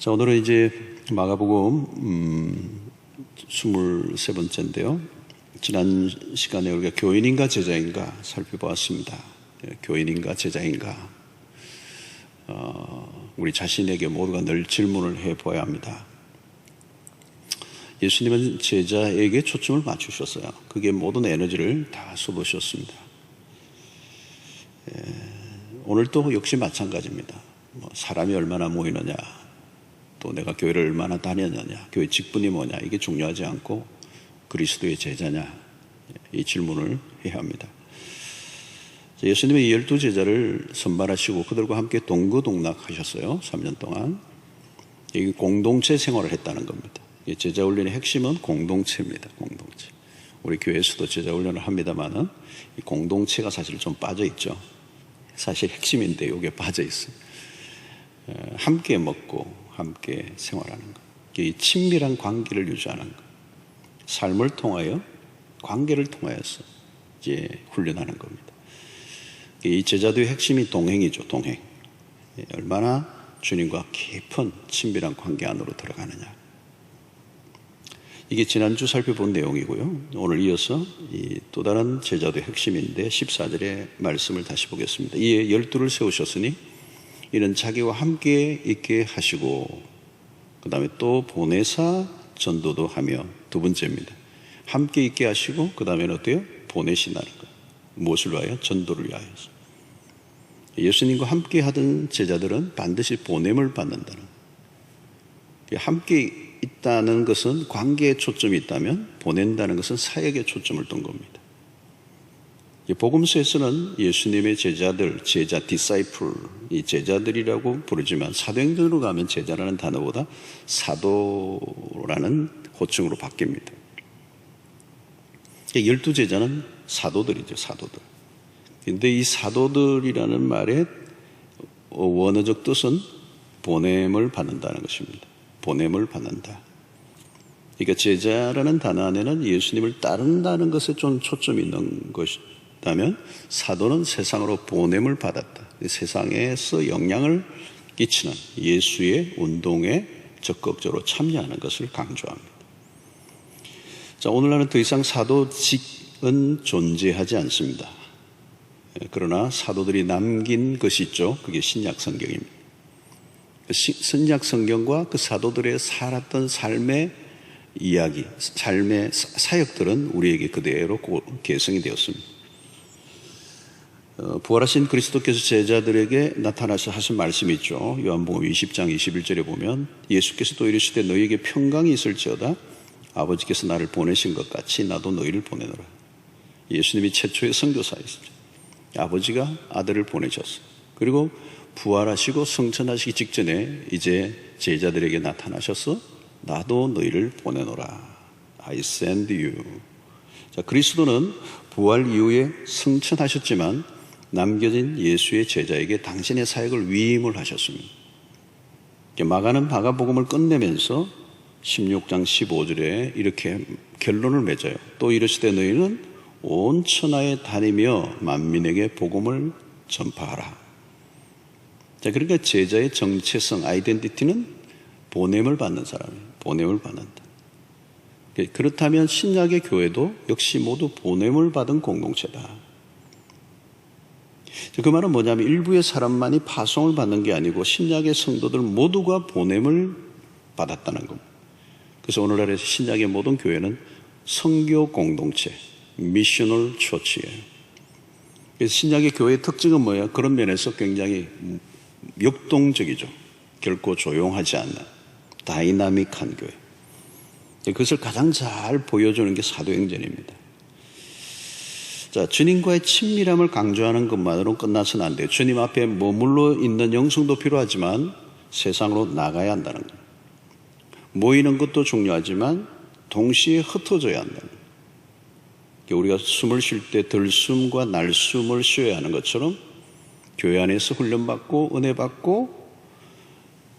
자, 오늘은 이제 마가복음 23번째인데요. 지난 시간에 우리가 교인인가 제자인가 살펴보았습니다. 교인인가 제자인가, 우리 자신에게 모두가 늘 질문을 해봐야 합니다. 예수님은 제자에게 초점을 맞추셨어요. 그게 모든 에너지를 다 쏟으셨습니다. 오늘도 역시 마찬가지입니다. 사람이 얼마나 모이느냐, 또 내가 교회를 얼마나 다녔느냐, 교회 직분이 뭐냐, 이게 중요하지 않고 그리스도의 제자냐, 이 질문을 해야 합니다. 예수님의 12제자를 선발하시고 그들과 함께 동거동락하셨어요. 3년 동안. 이 공동체 생활을 했다는 겁니다. 제자 훈련의 핵심은 공동체입니다. 공동체. 우리 교회에서도 제자 훈련을 합니다만은 이 공동체가 사실 좀 빠져 있죠. 사실 핵심인데 여기에 빠져 있어요. 함께 먹고 함께 생활하는 것, 이 친밀한 관계를 유지하는 것, 삶을 통하여 관계를 통하여서 이제 훈련하는 겁니다. 이 제자도의 핵심이 동행이죠. 동행. 얼마나 주님과 깊은 친밀한 관계 안으로 들어가느냐. 이게 지난주 살펴본 내용이고요. 오늘 이어서 이 또 다른 제자도의 핵심인데 14절의 말씀을 다시 보겠습니다. 이에 12를 세우셨으니 이는 자기와 함께 있게 하시고, 그 다음에 또 보내사 전도도 하며, 두 번째입니다. 함께 있게 하시고 그 다음에는 어때요? 보내신다는 거예요. 무엇을 위하여? 전도를 위하여서. 예수님과 함께 하던 제자들은 반드시 보냄을 받는다는 거예요. 함께 있다는 것은 관계에 초점이 있다면 보낸다는 것은 사역에 초점을 둔 겁니다. 복음서에서는 예수님의 제자들, 제자, 디사이플, 이 제자들이라고 부르지만 사도행전으로 가면 제자라는 단어보다 사도라는 호칭으로 바뀝니다. 12제자는 사도들이죠. 사도들. 근데 이 사도들이라는 말의 원어적 뜻은 보냄을 받는다는 것입니다. 보냄을 받는다. 그러니까 제자라는 단어 안에는 예수님을 따른다는 것에 좀 초점이 있는 것이라면, 사도는 세상으로 보냄을 받았다. 세상에서 영향을 끼치는 예수의 운동에 적극적으로 참여하는 것을 강조합니다. 자, 오늘날은 더 이상 사도직은 존재하지 않습니다. 그러나 사도들이 남긴 것이 있죠. 그게 신약 성경입니다. 신약 성경과 그 사도들의 살았던 삶의 이야기, 삶의 사역들은 우리에게 그대로 계승이 되었습니다. 부활하신 그리스도께서 제자들에게 나타나서 하신 말씀이 있죠. 요한복음 20장 21절에 보면 예수께서 또 이르시되 너희에게 평강이 있을지어다 아버지께서 나를 보내신 것 같이 나도 너희를 보내노라. 예수님이 최초의 선교사이시죠. 아버지가 아들을 보내셨어요. 그리고 부활하시고 성천하시기 직전에 이제 제자들에게 나타나셔서 나도 너희를 보내노라. I send you. 자, 그리스도는 부활 이후에 성천하셨지만 남겨진 예수의 제자에게 당신의 사역을 위임을 하셨습니다. 마가는 마가복음을 끝내면서 16장 15절에 이렇게 결론을 맺어요. 또 이르시되 너희는 온 천하에 다니며 만민에게 복음을 전파하라. 자, 그러니까 제자의 정체성, 아이덴티티는 보냄을 받는 사람이에요. 보냄을 받는다. 그렇다면 신약의 교회도 역시 모두 보냄을 받은 공동체다. 그 말은 뭐냐면 일부의 사람만이 파송을 받는 게 아니고 신약의 성도들 모두가 보냄을 받았다는 겁니다. 그래서 오늘날의 신약의 모든 교회는 선교 공동체, 미셔널 처치예요. 그래서 신약의 교회의 특징은 뭐예요? 그런 면에서 굉장히 역동적이죠. 결코 조용하지 않는 다이나믹한 교회. 그것을 가장 잘 보여주는 게 사도행전입니다. 자, 주님과의 친밀함을 강조하는 것만으로는 끝나서는 안 돼요. 주님 앞에 머물러 있는 영성도 필요하지만 세상으로 나가야 한다는 거예요. 모이는 것도 중요하지만 동시에 흩어져야 한다는 거예요. 우리가 숨을 쉴 때 들숨과 날숨을 쉬어야 하는 것처럼 교회 안에서 훈련받고 은혜받고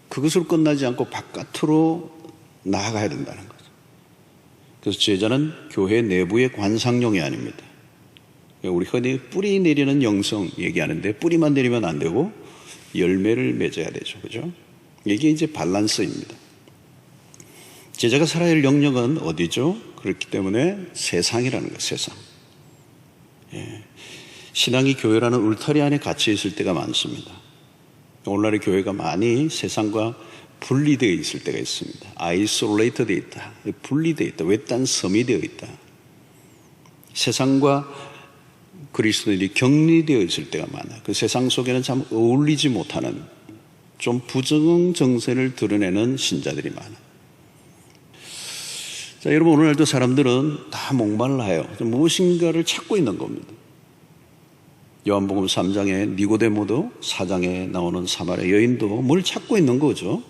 그것으로 끝나지 않고 바깥으로 나아가야 된다는 거죠. 그래서 제자는 교회 내부의 관상용이 아닙니다. 우리 흔히 뿌리 내리는 영성 얘기하는데 뿌리만 내리면 안 되고 열매를 맺어야 되죠. 그죠? 이게 이제 밸런스입니다. 제자가 살아야 할 영역은 어디죠? 그렇기 때문에 세상이라는 거예요. 세상. 신앙이 교회라는 울타리 안에 갇혀 있을 때가 많습니다. 오늘날의 교회가 많이 세상과 분리되어 있을 때가 있습니다. 아이솔레이트 되어 있다. 분리되어 있다. 외딴 섬이 되어 있다. 세상과 그리스도인이 격리되어 있을 때가 많아요. 그 세상 속에는 참 어울리지 못하는 좀 부정 정세를 드러내는 신자들이 많아요. 자, 여러분, 오늘날도 사람들은 다 목말라요. 무엇인가를 찾고 있는 겁니다. 요한복음 3장에 니고데모도 4장에 나오는 사마리아 여인도 뭘 찾고 있는 거죠.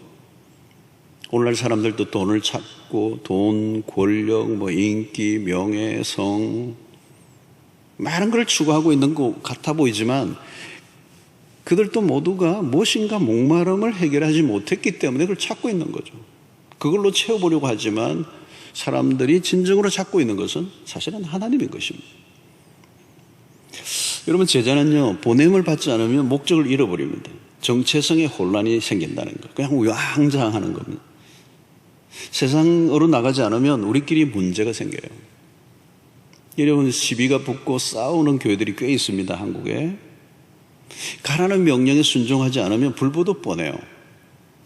오늘날 사람들도 돈을 찾고 돈, 권력, 인기, 명예, 성 많은 걸 추구하고 있는 것 같아 보이지만 그들도 모두가 무엇인가 목마름을 해결하지 못했기 때문에 그걸 찾고 있는 거죠. 그걸로 채워보려고 하지만 사람들이 진정으로 찾고 있는 것은 사실은 하나님인 것입니다. 여러분, 제자는요, 보냄을 받지 않으면 목적을 잃어버립니다. 정체성의 혼란이 생긴다는 거. 그냥 우왕좌왕하는 겁니다. 세상으로 나가지 않으면 우리끼리 문제가 생겨요. 여러분, 시비가 붙고 싸우는 교회들이 꽤 있습니다, 한국에. 가라는 명령에 순종하지 않으면 불보듯 뻔해요.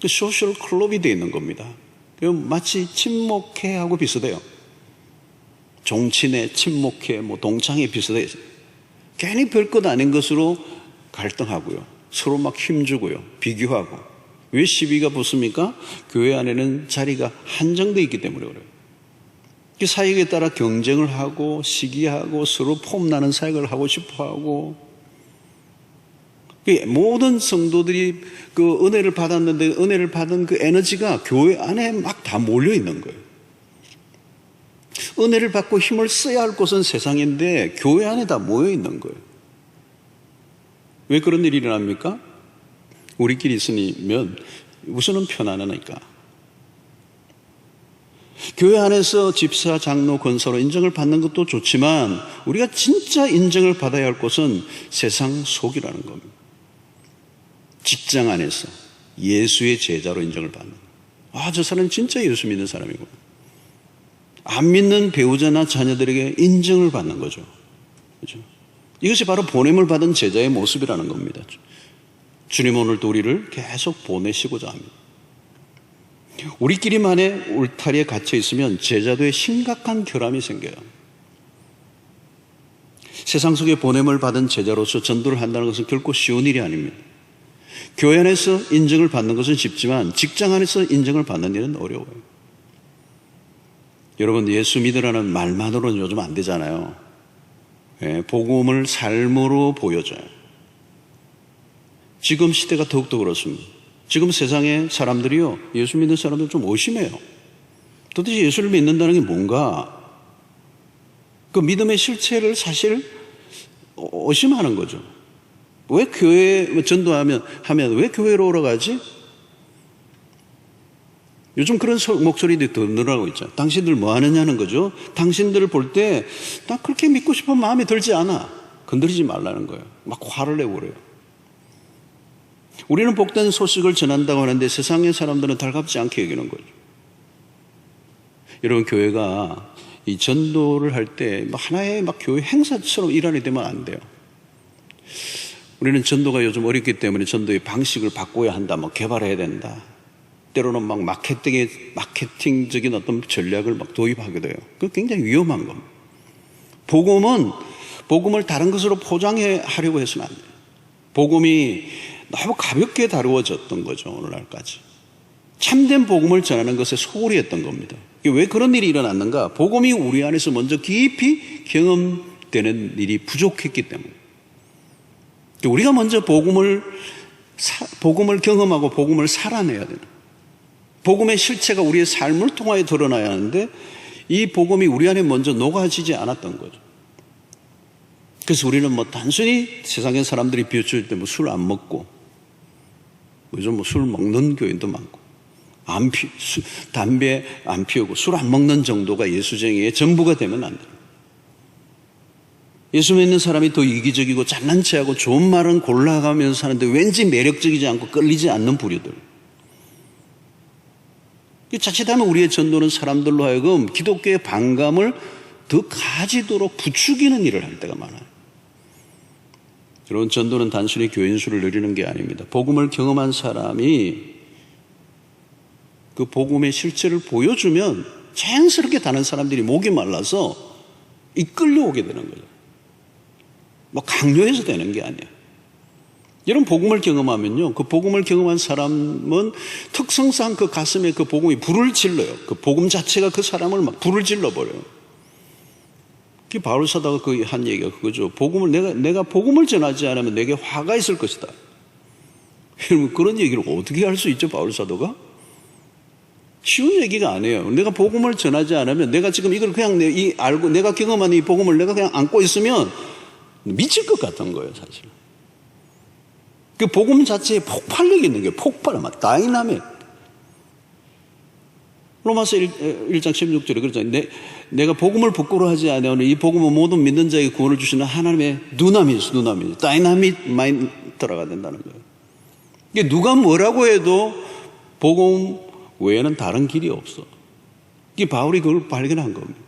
소셜 클럽이 되어 있는 겁니다. 마치 친목회하고 비슷해요. 종친회, 친목회, 동창회 비슷해요. 괜히 별것 아닌 것으로 갈등하고요. 서로 막 힘주고요. 비교하고. 왜 시비가 붙습니까? 교회 안에는 자리가 한정되어 있기 때문에 그래요. 그 사역에 따라 경쟁을 하고 시기하고 서로 폼나는 사역을 하고 싶어하고, 모든 성도들이 그 은혜를 받았는데 은혜를 받은 그 에너지가 교회 안에 막 다 몰려 있는 거예요. 은혜를 받고 힘을 써야 할 곳은 세상인데 교회 안에 다 모여 있는 거예요. 왜 그런 일이 일어납니까? 우리끼리 있으면 우선은 편안하니까. 교회 안에서 집사, 장로, 권사로 인정을 받는 것도 좋지만 우리가 진짜 인정을 받아야 할 곳은 세상 속이라는 겁니다. 직장 안에서 예수의 제자로 인정을 받는 거예요. 저 사람은 진짜 예수 믿는 사람이고, 안 믿는 배우자나 자녀들에게 인정을 받는 거죠. 그렇죠? 이것이 바로 보냄을 받은 제자의 모습이라는 겁니다. 주님 오늘도 우리를 계속 보내시고자 합니다. 우리끼리만의 울타리에 갇혀 있으면 제자도에 심각한 결함이 생겨요. 세상 속에 보냄을 받은 제자로서 전도를 한다는 것은 결코 쉬운 일이 아닙니다. 교회 안에서 인정을 받는 것은 쉽지만 직장 안에서 인정을 받는 일은 어려워요. 여러분, 예수 믿으라는 말만으로는 요즘 안 되잖아요. 복음을 삶으로 보여줘요. 지금 시대가 더욱더 그렇습니다. 지금 세상의 사람들이요, 예수 믿는 사람들 좀 의심해요. 도대체 예수를 믿는다는 게 뭔가? 그 믿음의 실체를 사실 의심하는 거죠. 왜 교회 전도하면 왜 교회로 오러 가지? 요즘 그런 목소리들이 더 늘어나고 있죠. 당신들 뭐 하느냐는 거죠. 당신들을 볼 때 나 그렇게 믿고 싶은 마음이 들지 않아. 건드리지 말라는 거예요. 막 화를 내고 그래요. 우리는 복된 소식을 전한다고 하는데 세상의 사람들은 달갑지 않게 여기는 거죠. 여러분, 교회가 이 전도를 할 때 하나의 교회 행사처럼 일환이 되면 안 돼요. 우리는 전도가 요즘 어렵기 때문에 전도의 방식을 바꿔야 한다, 개발해야 된다. 때로는 마케팅적인 어떤 전략을 도입하게 돼요. 그거 굉장히 위험한 겁니다. 복음을 다른 것으로 포장해 하려고 해서는 안 돼요. 복음이 너무 가볍게 다루어졌던 거죠, 오늘날까지. 참된 복음을 전하는 것에 소홀히 했던 겁니다. 왜 그런 일이 일어났는가? 복음이 우리 안에서 먼저 깊이 경험되는 일이 부족했기 때문에. 우리가 먼저 복음을 경험하고 복음을 살아내야 되는, 복음의 실체가 우리의 삶을 통하여 드러나야 하는데 이 복음이 우리 안에 먼저 녹아지지 않았던 거죠. 그래서 우리는 단순히 세상의 사람들이 비웃을 때 술 안 먹고, 요즘 술 먹는 교인도 많고, 담배 안 피우고 술 안 먹는 정도가 예수쟁이의 전부가 되면 안 돼요. 예수 믿는 사람이 더 이기적이고 잘난 체하고 좋은 말은 골라가면서 사는데 왠지 매력적이지 않고 끌리지 않는 부류들. 자칫하면 우리의 전도는 사람들로 하여금 기독교의 반감을 더 가지도록 부추기는 일을 할 때가 많아요. 여러분, 전도는 단순히 교인 수를 늘리는 게 아닙니다. 복음을 경험한 사람이 그 복음의 실체를 보여주면 자연스럽게 다른 사람들이 목이 말라서 이끌려오게 되는 거죠. 뭐 강요해서 되는 게 아니에요. 여러분, 복음을 경험하면요, 그 복음을 경험한 사람은 특성상 그 가슴에 그 복음이 불을 질러요. 그 복음 자체가 그 사람을 막 불을 질러버려요. 그 바울 사도가 그 한 얘기가 그거죠. 복음을 내가 복음을 전하지 않으면 내게 화가 있을 것이다. 여러분, 그런 얘기를 어떻게 할 수 있죠, 바울 사도가? 쉬운 얘기가 아니에요. 내가 복음을 전하지 않으면, 내가 지금 이걸 그냥 알고 내가 경험한 이 복음을 내가 그냥 안고 있으면 미칠 것 같은 거예요, 사실. 그 복음 자체에 폭발력이 있는 게 폭발, 막 다이나믹. 로마서 1장 16절에 그렇잖아요. 내가 복음을 부끄러워하지 않으면 이 복음은 모든 믿는 자에게 구원을 주시는 하나님의 누나미, 다이나믹 많이 들어가야 된다는 거예요. 이게 누가 뭐라고 해도 복음 외에는 다른 길이 없어. 이게 바울이 그걸 발견한 겁니다.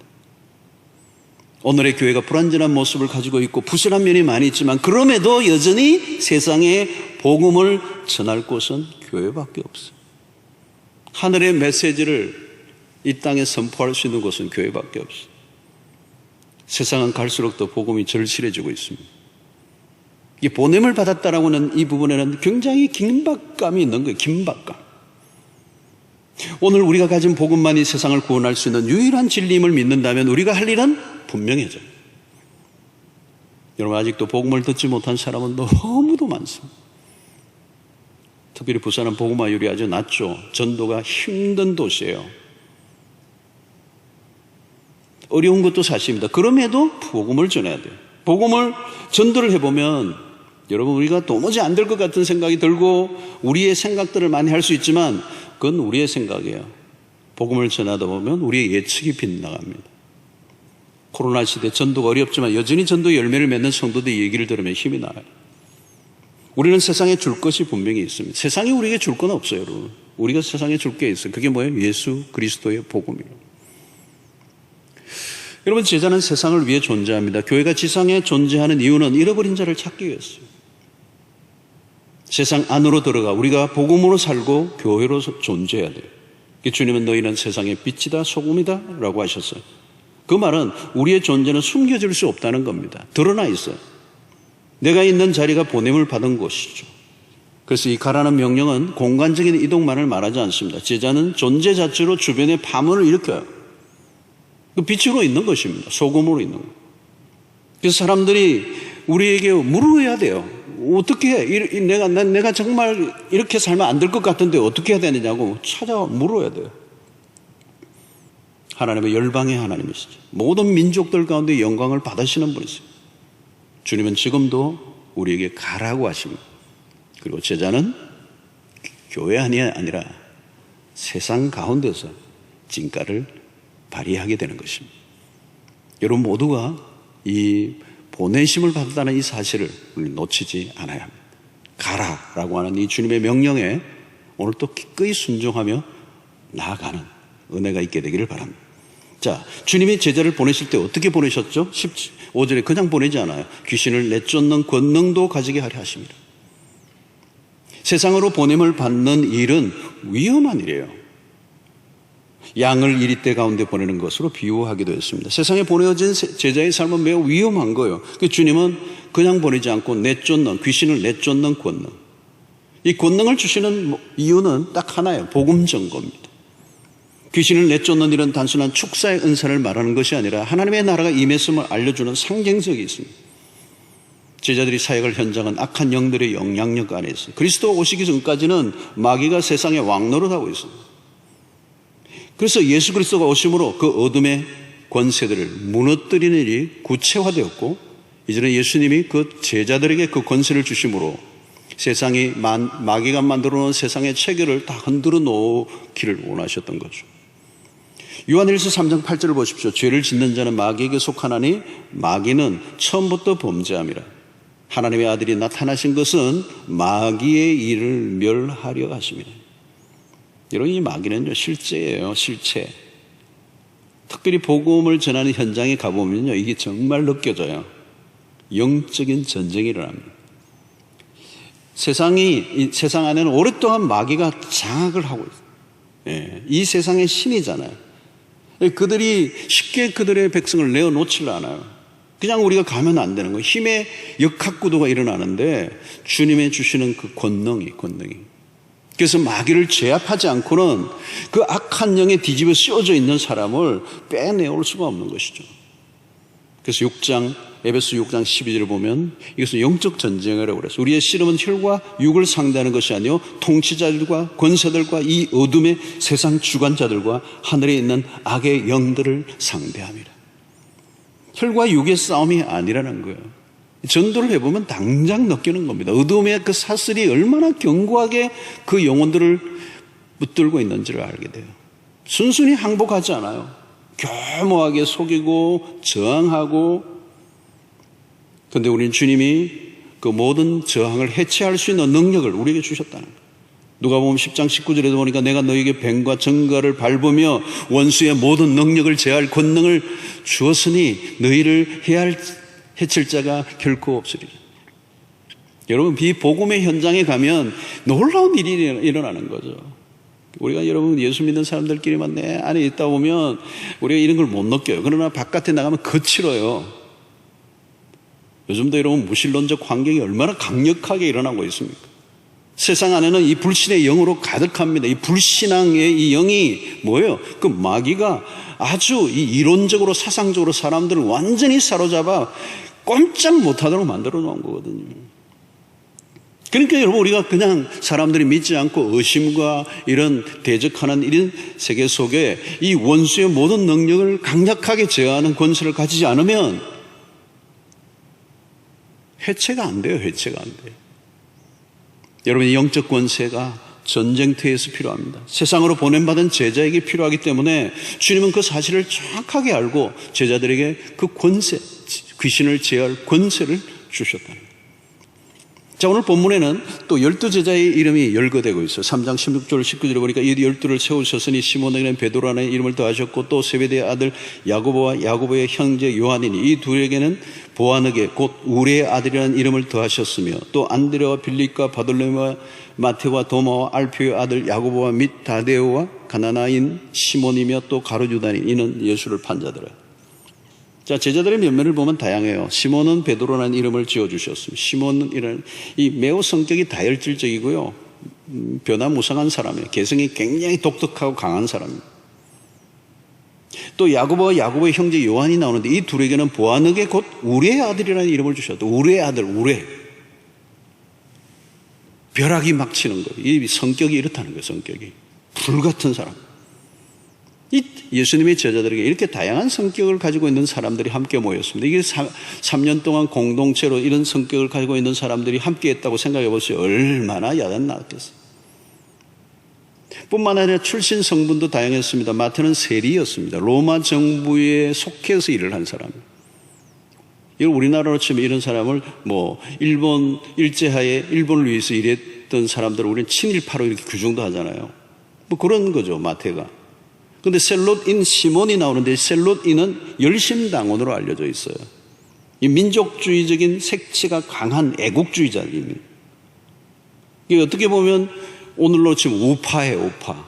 오늘의 교회가 불완전한 모습을 가지고 있고 부실한 면이 많이 있지만 그럼에도 여전히 세상에 복음을 전할 곳은 교회밖에 없어요. 하늘의 메시지를 이 땅에 선포할 수 있는 곳은 교회밖에 없어요. 세상은 갈수록 더 복음이 절실해지고 있습니다. 이 보냄을 받았다라고 하는 이 부분에는 굉장히 긴박감이 있는 거예요. 긴박감. 오늘 우리가 가진 복음만이 세상을 구원할 수 있는 유일한 진리임을 믿는다면 우리가 할 일은 분명해져요. 여러분, 아직도 복음을 듣지 못한 사람은 너무도 많습니다. 특별히 부산은 복음화율이 아주 낮죠. 전도가 힘든 도시예요. 어려운 것도 사실입니다. 그럼에도 복음을 전해야 돼요. 복음을 전도를 해보면 여러분, 우리가 도무지 안 될 것 같은 생각이 들고 우리의 생각들을 많이 할 수 있지만 그건 우리의 생각이에요. 복음을 전하다 보면 우리의 예측이 빗나갑니다. 코로나 시대 전도가 어렵지만 여전히 전도 열매를 맺는 성도들의 얘기를 들으면 힘이 나요. 우리는 세상에 줄 것이 분명히 있습니다. 세상이 우리에게 줄 건 없어요, 여러분. 우리가 세상에 줄 게 있어요. 그게 뭐예요? 예수 그리스도의 복음이에요. 여러분, 제자는 세상을 위해 존재합니다. 교회가 지상에 존재하는 이유는 잃어버린 자를 찾기 위해서요. 세상 안으로 들어가 우리가 복음으로 살고 교회로 존재해야 돼요. 주님은 너희는 세상의 빛이다 소금이다 라고 하셨어요. 그 말은 우리의 존재는 숨겨질 수 없다는 겁니다. 드러나 있어요. 내가 있는 자리가 보냄을 받은 곳이죠. 그래서 이 가라는 명령은 공간적인 이동만을 말하지 않습니다. 제자는 존재 자체로 주변에 파문을 일으켜요. 그 빛으로 있는 것입니다. 소금으로 있는 것. 그래서 사람들이 우리에게 물어야 돼요. 어떻게 해? 내가 정말 이렇게 살면 안 될 것 같은데 어떻게 해야 되느냐고 물어야 돼요. 하나님은 열방의 하나님이시죠. 모든 민족들 가운데 영광을 받으시는 분이세요. 주님은 지금도 우리에게 가라고 하십니다. 그리고 제자는 교회 아니라 세상 가운데서 진가를 발휘하게 되는 것입니다. 여러분 모두가 이 보내심을 받았다는 이 사실을 놓치지 않아야 합니다. 가라라고 하는 이 주님의 명령에 오늘 또 기꺼이 순종하며 나아가는 은혜가 있게 되기를 바랍니다. 자, 주님이 제자를 보내실 때 어떻게 보내셨죠? 15절에 그냥 보내지 않아요. 귀신을 내쫓는 권능도 가지게 하려 하십니다. 세상으로 보냄을 받는 일은 위험한 일이에요. 양을 이리떼 가운데 보내는 것으로 비유하기도 했습니다. 세상에 보내어진 제자의 삶은 매우 위험한 거예요. 주님은 그냥 보내지 않고 귀신을 내쫓는 권능. 이 권능을 주시는 이유는 딱 하나예요. 복음 전거입니다. 귀신을 내쫓는 일은 단순한 축사의 은사를 말하는 것이 아니라 하나님의 나라가 임했음을 알려주는 상징성이 있습니다. 제자들이 사역할 현장은 악한 영들의 영향력 안에 있어요. 그리스도 오시기 전까지는 마귀가 세상에 왕노릇하고 있습니다. 그래서 예수 그리스도가 오심으로 그 어둠의 권세들을 무너뜨리는 일이 구체화되었고 이제는 예수님이 그 제자들에게 그 권세를 주심으로 세상이 마귀가 만들어 놓은 세상의 체계를 다 흔들어 놓기를 원하셨던 거죠. 요한일서 3장 8절을 보십시오. 죄를 짓는 자는 마귀에게 속하나니 마귀는 처음부터 범죄함이라. 하나님의 아들이 나타나신 것은 마귀의 일을 멸하려 하심이라. 여러분, 이 마귀는요, 실제예요, 실체. 특별히 복음을 전하는 현장에 가보면요, 이게 정말 느껴져요. 영적인 전쟁이 일어납니다. 이 세상 안에는 오랫동안 마귀가 장악을 하고 있어요. 예, 이 세상의 신이잖아요. 그들이 쉽게 그들의 백성을 내어놓지를 않아요. 그냥 우리가 가면 안 되는 거예요. 힘의 역학구도가 일어나는데 주님의 주시는 그 권능이. 그래서 마귀를 제압하지 않고는 그 악한 영에 뒤집어 씌워져 있는 사람을 빼내올 수가 없는 것이죠. 그래서 에베소 6장 12절을 보면 이것은 영적 전쟁이라고 그랬어요. 우리의 씨름은 혈과 육을 상대하는 것이 아니요 통치자들과 권세들과 이 어둠의 세상 주관자들과 하늘에 있는 악의 영들을 상대합니다. 혈과 육의 싸움이 아니라는 거예요. 전도를 해보면 당장 느끼는 겁니다. 어둠의 그 사슬이 얼마나 견고하게 그 영혼들을 붙들고 있는지를 알게 돼요. 순순히 항복하지 않아요. 교묘하게 속이고 저항하고. 그런데 우리는 주님이 그 모든 저항을 해체할 수 있는 능력을 우리에게 주셨다는 거예요. 누가복음 10장 19절에도 보니까 내가 너에게 뱀과 정갈을 밟으며 원수의 모든 능력을 제할 권능을 주었으니 너희를 해칠 자가 결코 없으리라. 여러분, 비복음의 현장에 가면 놀라운 일이 일어나는 거죠. 우리가 여러분 예수 믿는 사람들끼리만 내 안에 있다 보면 우리가 이런 걸 못 느껴요. 그러나 바깥에 나가면 거칠어요. 요즘도 여러분 무신론적 환경이 얼마나 강력하게 일어나고 있습니까? 세상 안에는 이 불신의 영으로 가득합니다. 이 불신앙의 이 영이 뭐예요? 그 마귀가 아주 이 이론적으로 사상적으로 사람들을 완전히 사로잡아 꼼짝 못하도록 만들어 놓은 거거든요. 그러니까 여러분, 우리가 그냥 사람들이 믿지 않고 의심과 이런 대적하는 이런 세계 속에 이 원수의 모든 능력을 강력하게 제어하는 권세를 가지지 않으면 해체가 안 돼요. 해체가 안 돼요. 여러분의 영적 권세가 전쟁터에서 필요합니다. 세상으로 보냄받은 제자에게 필요하기 때문에 주님은 그 사실을 정확하게 알고 제자들에게 그 권세, 귀신을 제어할 권세를 주셨다는 거예요. 자, 오늘 본문에는 또 12제자의 이름이 열거되고 있어요. 3장 16절 19절에 보니까 이 12를 세우셨으니 시몬에게는 베드로라는 이름을 더하셨고 또 세베대의 아들 야고보와 야고보의 형제 요한이니 이 둘에게는 보아느게 곧 우레의 아들이라는 이름을 더하셨으며 또 안드레와 빌립과 바돌로메와 마테와 도마와 알피오의 아들 야고보와 및 다데오와 가나나인 시몬이며 또 가룟 유다니 이는 예수를 판 자더라. 자, 제자들의 면면을 보면 다양해요. 시몬은 베드로라는 이름을 지어주셨습니다. 시몬은 이 매우 성격이 다혈질적이고요. 변화무쌍한 사람이에요. 개성이 굉장히 독특하고 강한 사람입니다. 또 야고보와 야고보의 형제 요한이 나오는데 이 둘에게는 보아느게 곧 우레의 아들이라는 이름을 주셨다. 우레의 아들, 우레. 벼락이 막 치는 거예요. 이 성격이 이렇다는 거예요. 성격이. 불같은 사람. 이 예수님의 제자들에게 이렇게 다양한 성격을 가지고 있는 사람들이 함께 모였습니다. 이게 3년 동안 공동체로 이런 성격을 가지고 있는 사람들이 함께 했다고 생각해 보세요. 얼마나 야단났겠어요. 뿐만 아니라 출신 성분도 다양했습니다. 마태는 세리였습니다. 로마 정부에 속해서 일을 한 사람입니다. 우리나라로 치면 이런 사람을 일본 일제하에 일본을 위해서 일했던 사람들을 우리는 친일파로 이렇게 규정도 하잖아요. 그런 거죠, 마태가. 그런데 셀롯인 시몬이 나오는데 셀롯인은 열심당원으로 알려져 있어요. 이 민족주의적인 색채가 강한 애국주의자입니다. 이게 어떻게 보면 오늘로 치면 우파예요, 우파.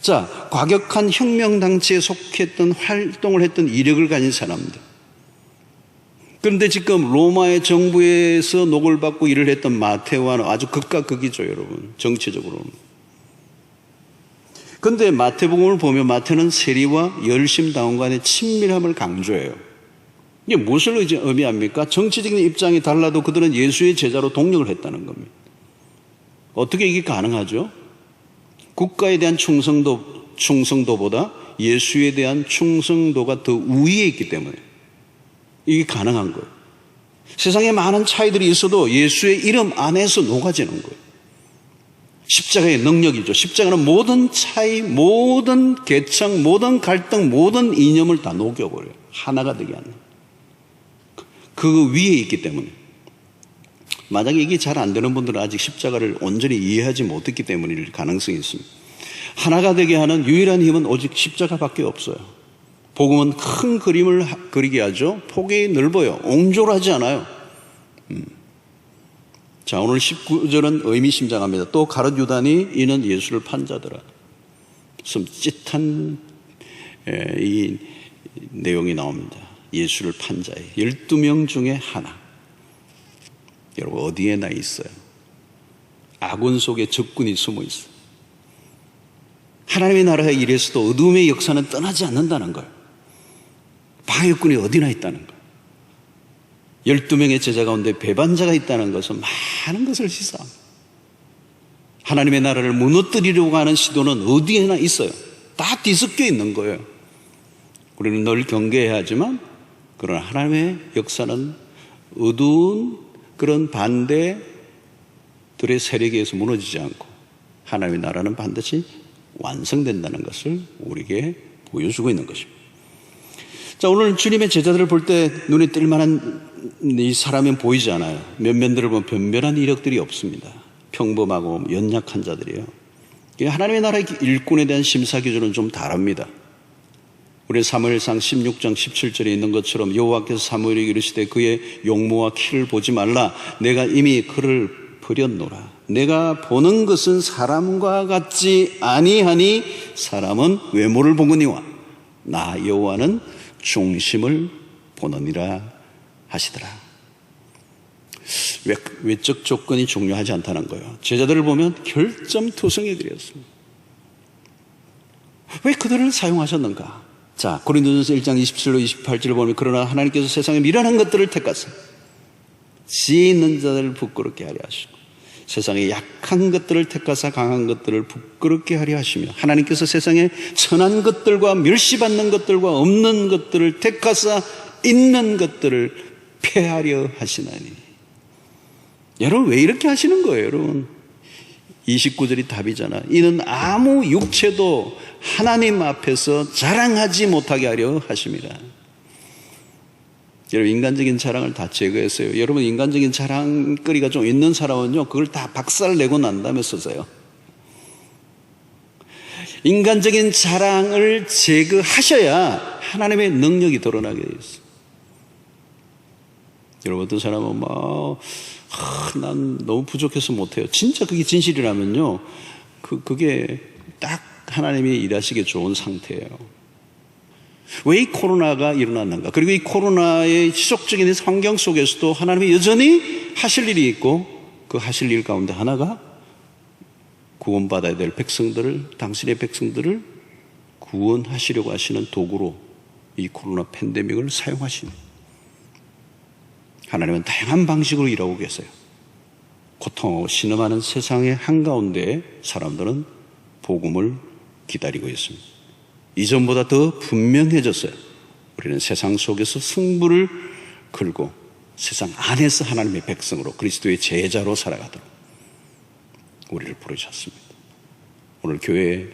자, 과격한 혁명단체에 속했던 활동을 했던 이력을 가진 사람들. 그런데 지금 로마의 정부에서 녹을 받고 일을 했던 마테와는 아주 극과 극이죠, 여러분. 정치적으로는. 그런데 마태복음을 보면 마태는 세리와 열심당원 간의 친밀함을 강조해요. 이게 무엇을 의미합니까? 정치적인 입장이 달라도 그들은 예수의 제자로 동력을 했다는 겁니다. 어떻게 이게 가능하죠? 국가에 대한 충성도보다 예수에 대한 충성도가 더 우위에 있기 때문에 이게 가능한 거예요. 세상에 많은 차이들이 있어도 예수의 이름 안에서 녹아지는 거예요. 십자가의 능력이죠. 십자가는 모든 차이, 모든 계층, 모든 갈등, 모든 이념을 다 녹여버려요. 하나가 되게 하는. 그 위에 있기 때문에. 만약에 이게 잘 안 되는 분들은 아직 십자가를 온전히 이해하지 못했기 때문일 가능성이 있습니다. 하나가 되게 하는 유일한 힘은 오직 십자가밖에 없어요. 복음은 큰 그림을 그리게 하죠. 폭이 넓어요. 옹졸하지 않아요. 자, 오늘 19절은 의미심장합니다. 또 가룟 유다니 이는 예수를 판 자더라. 씀짓한 이 내용이 나옵니다. 예수를 판 자의 12명 중에 하나. 여러분 어디에나 있어요. 아군 속에 적군이 숨어 있어요. 하나님의 나라의 일에서도 어둠의 역사는 떠나지 않는다는 거예요. 방해꾼이 어디나 있다는 거예요. 12명의 제자 가운데 배반자가 있다는 것은 많은 것을 시사합니다. 하나님의 나라를 무너뜨리려고 하는 시도는 어디에나 있어요. 다 뒤섞여 있는 거예요. 우리는 늘 경계해야 하지만 그러나 하나님의 역사는 어두운 그런 반대들의 세력에 의해서 무너지지 않고 하나님의 나라는 반드시 완성된다는 것을 우리에게 보여주고 있는 것입니다. 자, 오늘 주님의 제자들을 볼 때 눈에 띌 만한 이 사람은 보이지 않아요. 면면들을 보면 변변한 이력들이 없습니다. 평범하고 연약한 자들이에요. 하나님의 나라의 일꾼에 대한 심사 기준은 좀 다릅니다. 우리 사무엘상 16장 17절에 있는 것처럼 여호와께서 사무엘에게 이르시되 그의 용모와 키를 보지 말라. 내가 이미 그를 버렸노라. 내가 보는 것은 사람과 같지 아니하니 사람은 외모를 보거니와 나 여호와는 중심을 보느니라 하시더라. 외적 조건이 중요하지 않다는 거예요. 제자들을 보면 결점투성이 드렸습니다. 왜 그들을 사용하셨는가? 자, 고린도전서 1장 27로 28절을 보면 그러나 하나님께서 세상에 미련한 것들을 택하사 지혜 있는 자들을 부끄럽게 하려 하시고 세상에 약한 것들을 택하사 강한 것들을 부끄럽게 하려 하시며 하나님께서 세상에 천한 것들과 멸시받는 것들과 없는 것들을 택하사 있는 것들을 폐하려 하시나니. 여러분 왜 이렇게 하시는 거예요? 여러분 29절이 답이잖아. 이는 아무 육체도 하나님 앞에서 자랑하지 못하게 하려 하심이라. 여러분 인간적인 자랑을 다 제거했어요. 여러분 인간적인 자랑거리가 좀 있는 사람은요 그걸 다 박살내고 난 다음에 쓰세요. 인간적인 자랑을 제거하셔야 하나님의 능력이 드러나게 되어 있어요. 여러분 어떤 사람은 난 너무 부족해서 못해요. 진짜 그게 진실이라면요 그게 딱 하나님이 일하시기에 좋은 상태예요. 왜 이 코로나가 일어났는가? 그리고 이 코로나의 지속적인 환경 속에서도 하나님이 여전히 하실 일이 있고 그 하실 일 가운데 하나가 구원받아야 될 백성들을, 당신의 백성들을 구원하시려고 하시는 도구로 이 코로나 팬데믹을 사용하십니다. 하나님은 다양한 방식으로 일하고 계세요. 고통하고 신음하는 세상의 한가운데 사람들은 복음을 기다리고 있습니다. 이전보다 더 분명해졌어요. 우리는 세상 속에서 승부를 걸고 세상 안에서 하나님의 백성으로 그리스도의 제자로 살아가도록 우리를 부르셨습니다. 오늘 교회에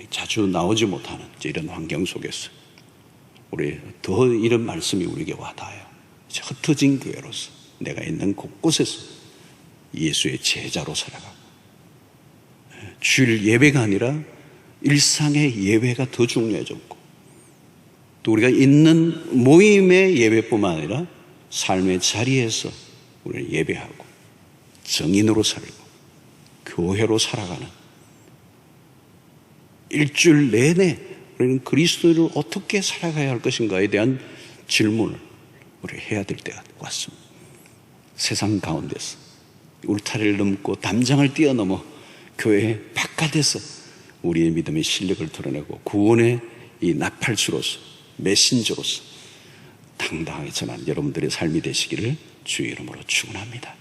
자주 나오지 못하는 이런 환경 속에서 우리 더 이런 말씀이 우리에게 와닿아요. 흩어진 교회로서 내가 있는 곳곳에서 예수의 제자로 살아가고 주일 예배가 아니라 일상의 예배가 더 중요해졌고 또 우리가 있는 모임의 예배뿐만 아니라 삶의 자리에서 우리는 예배하고 정인으로 살고 교회로 살아가는 일주일 내내 우리는 그리스도를 어떻게 살아가야 할 것인가에 대한 질문을 우리 해야 될 때가 왔습니다. 세상 가운데서 울타리를 넘고 담장을 뛰어넘어 교회 바깥에서 우리의 믿음의 실력을 드러내고 구원의 이 나팔수로서 메신저로서 당당하게 전하는 여러분들의 삶이 되시기를 주의 이름으로 축원합니다.